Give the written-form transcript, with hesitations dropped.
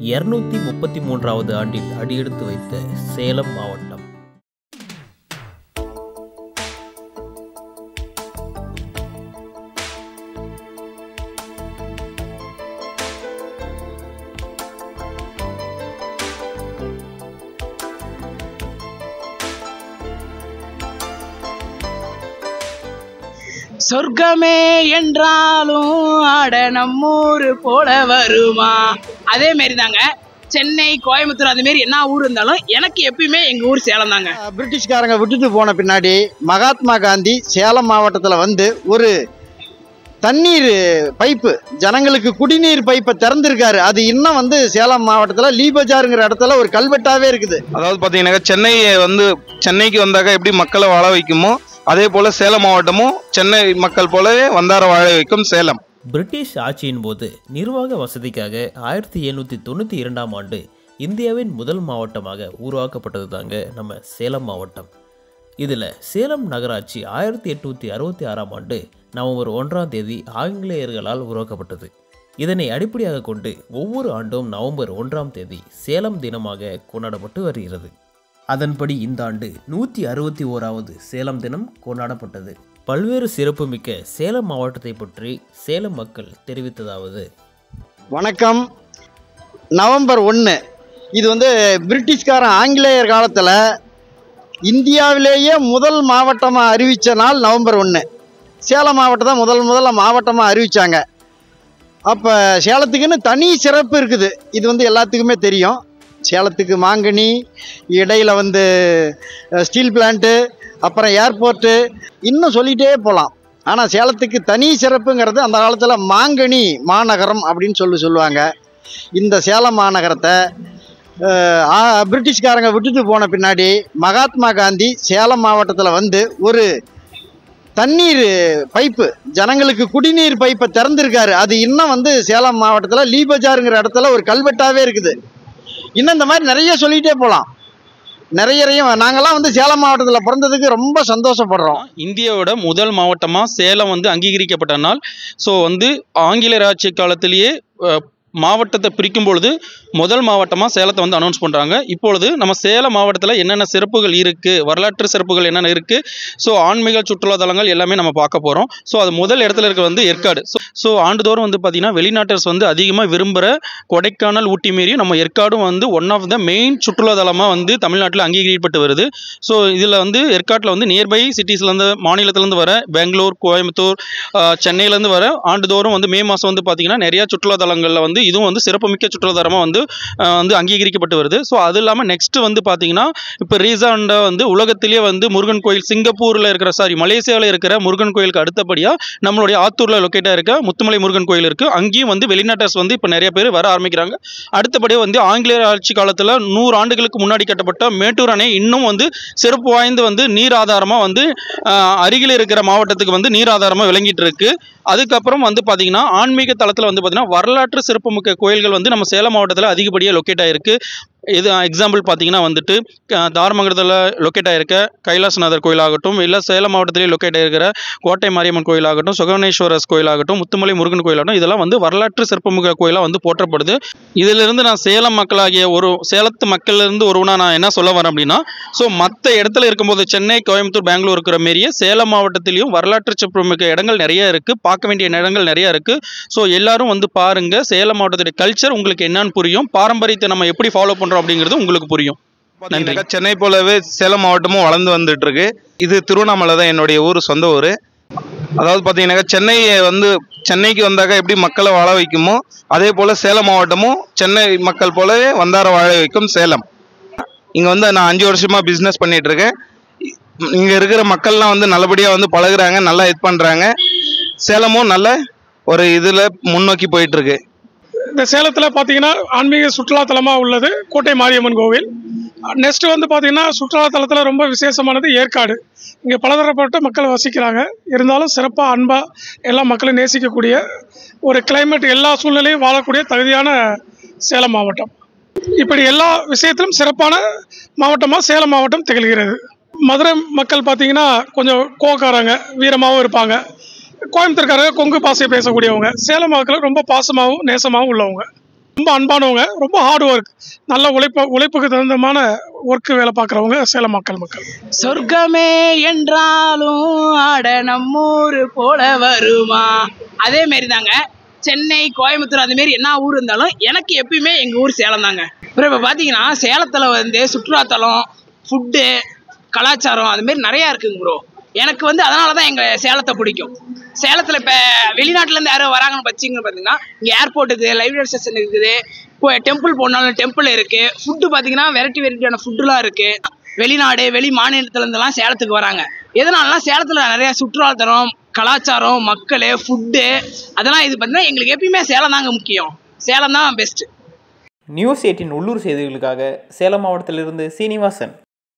233வது ஆண்டில் அடியெடுத்து வைத்த சேலம் மாவட்டம். சொர்க்கமே என்றாலும் ஆட நம்மூர் போல வருமா. அதே மாரி தாங்க சென்னை, கோயம்புத்தூர், அது மாரி என்ன ஊர் இருந்தாலும் எனக்கு எப்பயுமே எங்க ஊர் சேலம் தாங்க. பிரிட்டிஷ்காரங்க விட்டுட்டு போன பின்னாடி மகாத்மா காந்தி சேலம் மாவட்டத்தில் வந்து ஒரு தண்ணீர் பைப்பு, ஜனங்களுக்கு குடிநீர் பைப்பை திறந்திருக்காரு. அது இன்னும் வந்து சேலம் மாவட்டத்தில் லீபஜாருங்கிற இடத்துல ஒரு கல்வெட்டாவே இருக்குது. அதாவது பார்த்தீங்கன்னா சென்னைக்கு வந்தாக்க எப்படி மக்களை வாழ வைக்குமோ அதே போல சேலம் மாவட்டமும் சென்னை மக்கள் போலவே வந்தார வாழ வைக்கும் சேலம். பிரிட்டிஷ் ஆட்சியின் போது நிர்வாக வசதிக்காக 1792ஆம் ஆண்டு இந்தியாவின் முதல் மாவட்டமாக உருவாக்கப்பட்டது தாங்க நம்ம சேலம் மாவட்டம். இதில் சேலம் நகராட்சி 1866ஆம் ஆண்டு நவம்பர் 1ஆம் தேதி ஆங்கிலேயர்களால் உருவாக்கப்பட்டது. இதனை அடிப்படையாக கொண்டு ஒவ்வொரு ஆண்டும் நவம்பர் 1ஆம் தேதி சேலம் தினமாக கொண்டாடப்பட்டு வருகிறது. அதன்படி இந்த ஆண்டு 161வது சேலம் தினம் கொண்டாடப்பட்டது. பல்வேறு சிறப்புமிக்க சேலம் மாவட்டத்தை பற்றி சேலம் மக்கள் தெரிவித்ததாவது: வணக்கம். நவம்பர் 1 இது வந்து பிரிட்டிஷ்காரன் ஆங்கிலேயர் காலத்தில் இந்தியாவிலேயே முதல் மாவட்டமாக அறிவித்த நாள் நவம்பர் 1. சேலம் மாவட்டம் தான் முதல்ல மாவட்டமாக அறிவித்தாங்க. அப்போ சேலத்துக்குன்னு தனி சிறப்பு இருக்குது. இது வந்து எல்லாத்துக்குமே தெரியும். சேலத்துக்கு மாங்கனி, இடையில் வந்து ஸ்டீல் பிளான்ட்டு, அப்புறம் ஏர்போர்ட்டு, இன்னும் சொல்லிகிட்டே போகலாம். ஆனால் சேலத்துக்கு தனி சிறப்புங்கிறது அந்த காலத்தில் மாங்கனி மாநகரம் அப்படின்னு சொல்லுவாங்க. இந்த சேலம் மாநகரத்தை பிரிட்டிஷ்காரங்க விட்டுட்டு போன பின்னாடி மகாத்மா காந்தி சேலம் மாவட்டத்தில் வந்து ஒரு தண்ணீர் பைப்பு, ஜனங்களுக்கு குடிநீர் பைப்பை திறந்திருக்காரு. அது இன்னும் வந்து சேலம் மாவட்டத்தில் லீபஜாருங்கிற இடத்துல ஒரு கல்வெட்டாவே இருக்குது. இன்னும் இந்த மாதிரி நிறைய சொல்லிகிட்டே போகலாம். நிறையறையும் நாங்கள்லாம் வந்து சேலம் மாவட்டத்தில் பிறந்ததுக்கு ரொம்ப சந்தோஷப்படுறோம். இந்தியாவோட முதல் மாவட்டமாக சேலம் வந்து அங்கீகரிக்கப்பட்ட நாள். ஸோ வந்து ஆங்கிலேயர் ஆட்சி காலத்திலேயே மாவட்டத்தை பிரிக்கும் பொழுது முதல் மாவட்டமாக சேலத்தை வந்து அனௌன்ஸ் பண்ணுறாங்க. இப்பொழுது நம்ம சேலம் மாவட்டத்தில் என்னென்ன சிறப்புகள் இருக்குது, வரலாற்று சிறப்புகள் என்னென்ன இருக்குது, ஸோ ஆன்மீக சுற்றுலா தலங்கள் எல்லாமே நம்ம பார்க்க போகிறோம். ஸோ அது முதல் இடத்துல இருக்க வந்து ஏற்காடு. ஸோ ஆண்டுதோறும் வந்து பார்த்திங்கன்னா வெளிநாட்டர்ஸ் வந்து அதிகமாக விரும்புகிற கொடைக்கானல், ஊட்டி மாரி நம்ம ஏற்காடும் வந்து ஒன் ஆஃப் த மெயின் சுற்றுலா தலமாக வந்து தமிழ்நாட்டில் அங்கீகரிக்கப்பட்டு வருது. ஸோ இதில் வந்து ஏற்காட்டில் வந்து நியர்பை சிட்டிஸ்லேருந்து, மாநிலத்திலேருந்து வர பெங்களூர், கோயம்புத்தூர், சென்னையிலேருந்து வர ஆண்டுதோறும் வந்து மே மாதம் வந்து பார்த்திங்கன்னா நிறையா சுற்றுலா தலங்களில் வந்து இதுவும் வந்து சிறப்புமிக்க சுற்றுலாதலமாக வந்து அங்கீகரிக்கப்பட்டு வருது. ஸோ அது இல்லாமல் நெக்ஸ்ட் வந்து பார்த்தீங்கன்னா இப்போ ரீசெண்டாக வந்து உலகத்திலேயே வந்து முருகன் கோயில், சிங்கப்பூரில் இருக்கிற மலேசியாவில் இருக்கிற முருகன் கோயிலுக்கு அடுத்தபடியாக நம்மளுடைய ஆத்தூரில் லொக்கேட்டாக இருக்க முத்துமலை முருகன் கோயில் இருக்குது. அங்கேயும் வந்து வெளிநாட்டர்ஸ் வந்து இப்போ நிறைய பேர் வர ஆரம்பிக்கிறாங்க. அடுத்தபடியாக வந்து ஆங்கிலேயர் ஆட்சி காலத்தில் 100 ஆண்டுகளுக்கு முன்னாடி கட்டப்பட்ட மேட்டூர் அணை இன்னும் வந்து சிறப்பு வாய்ந்து வந்து நீர் ஆதாரமாக வந்து அருகில் இருக்கிற மாவட்டத்துக்கு வந்து நீர் ஆதாரமாக விளங்கிட்டு இருக்கு. அதுக்கப்புறம் வந்து பார்த்தீங்கன்னா ஆன்மீக தளத்தில் வந்து பார்த்தீங்கன்னா வரலாற்று சிறப்புமிக்க கோயில்கள் வந்து நம்ம சேலம் மாவட்டத்தில் அதிகப்படியாக லொக்கேட் ஆகிருக்கு. இது எக்ஸாம்பிள் பார்த்தீங்கன்னா வந்துட்டு தாரமங்கலத்தில் லொக்கேட் ஆகிருக்க கைலாசநாதர் கோயிலாகட்டும், இல்லை சேலம் மாவட்டத்திலே லொக்கேட் ஆகிருக்கிற கோட்டை மாரியம்மன் கோயிலாகட்டும், சுகவனேஸ்வரர் கோயிலாகட்டும், முத்துமலை முருகன் கோயிலாகட்டும், இதெல்லாம் வந்து வரலாற்று சிறப்புமிக்க கோயிலாக வந்து போற்றப்படுது. இதிலிருந்து நான் சேலம் மக்களாகிய சேலத்து மக்களிலிருந்து ஒருவனாக நான் என்ன சொல்ல வரேன் அப்படின்னா, ஸோ மற்ற இடத்துல இருக்கும்போது சென்னை, கோயம்புத்தூர், பெங்களூர் இருக்கிற மாரியே சேலம் மாவட்டத்திலையும் வரலாற்று சிறப்புமிக்க இடங்கள் நிறைய இருக்குது, பார்க்க வேண்டிய இடங்கள் நிறையா இருக்குது. ஸோ எல்லாரும் வந்து பாருங்கள். சேலம் மாவட்டத்துடைய கல்ச்சர் உங்களுக்கு என்னன்னு புரியும், பாரம்பரியத்தை நம்ம எப்படி ஃபாலோ பண்ணுறோம் அப்படிங்கிறது உங்களுக்கு புரியும். சென்னை போலவே சேலம் மாவட்டமும் வளர்ந்து வந்துட்டு இருக்கு. இது திருவண்ணாமலை தான் என்னுடைய ஊர், சொந்த ஊர். அதாவது பார்த்தீங்கன்னா சென்னைக்கு வந்தாக்க எப்படி மக்களை வாழ வைக்குமோ அதே போல சேலம் மாவட்டமும் சென்னை மக்கள் போலவே வந்தார வாழ வைக்கும் சேலம். இங்கே வந்து நான் 5 வருஷமா பிஸ்னஸ் பண்ணிட்டு இருக்கேன். இங்கே இருக்கிற மக்கள்லாம் வந்து நல்லபடியாக வந்து பழகுறாங்க, நல்லா இது பண்ணுறாங்க. சேலமும் நல்ல ஒரு இதில் முன்னோக்கி போயிட்டு இருக்கு. இந்த சேலத்தில் பார்த்தீங்கன்னா ஆன்மீக சுற்றுலாத்தலமாக உள்ளது கோட்டை மாரியம்மன் கோவில். நெக்ஸ்ட் வந்து பார்த்தீங்கன்னா சுற்றுலாத்தலத்தில் ரொம்ப விசேஷமானது ஏற்காடு. இங்கே பலதரப்பட்ட மக்கள் வசிக்கிறாங்க. இருந்தாலும் சிறப்பாக அன்பாக எல்லா மக்களும் நேசிக்கக்கூடிய ஒரு கிளைமேட், எல்லா சூழ்நிலையும் வாழக்கூடிய தகுதியான சேலம் மாவட்டம். இப்படி எல்லா விஷயத்திலும் சிறப்பான மாவட்டமாக சேலம் மாவட்டம் திகழ்கிறது. மதுரை மக்கள் பார்த்தீங்கன்னா கொஞ்சம் கோவக்காரங்க, வீரமாகவும் இருப்பாங்க. கோயம்புத்தூர்காரங்க கொங்கு பாசையை பேசக்கூடியவங்க. சேலம் மக்கள் ரொம்ப பாசமாகவும் நேசமாகவும் உள்ளவங்க. ரொம்ப அன்பானவங்க, ரொம்ப ஹார்ட் ஒர்க், நல்ல உழைப்புக்கு தகுந்தமான ஒர்க்கு வேலை பார்க்குறவங்க சேலம் மக்கள். சொர்க்கமே என்றாலும் ஆட நம்மூர் போல வருமா. அதே மாரி தாங்க சென்னை, கோயம்புத்தூர் அந்த மாரி என்ன ஊர் இருந்தாலும் எனக்கு எப்பயுமே எங்கள் ஊர் சேலம் தாங்க. அப்புறம் இப்போ பார்த்தீங்கன்னா சேலத்தில் வந்து சுற்றுலாத்தலம், ஃபுட்டு, கலாச்சாரம் அது மாரி நிறையா இருக்குங்க ப்ரோ. எனக்கு வந்து அதனால தான் எங்கள் சேலத்தை பிடிக்கும். சேலத்தில் இப்போ வெளிநாட்டிலேருந்து யாரும் வராங்கன்னு வச்சிங்க பார்த்தீங்கன்னா இங்கே ஏர்போர்ட் இருக்குது, ரயில்வே ஸ்டேஷன் இருக்குது, இப்போ டெம்பிள் போனாலும் டெம்பிள் இருக்குது. ஃபுட்டு பார்த்தீங்கன்னா வெரைட்டியான ஃபுட்டுலாம் இருக்குது. வெளிநாடு, வெளி மாநிலத்துலேருந்துலாம் சேலத்துக்கு வராங்க. எதனாலனா சேலத்தில் நிறையா சுற்றுலாத்தலம், கலாச்சாரம், மக்கள், ஃபுட்டு அதெல்லாம் இது பார்த்தீங்கன்னா எங்களுக்கு எப்பயுமே சேலம் தாங்க முக்கியம். சேலம் தான் பெஸ்ட்டு. நியூஸ் 18 உள்ளூர் செய்திகளுக்காக சேலம் மாவட்டத்திலிருந்து சீனிவாசன்.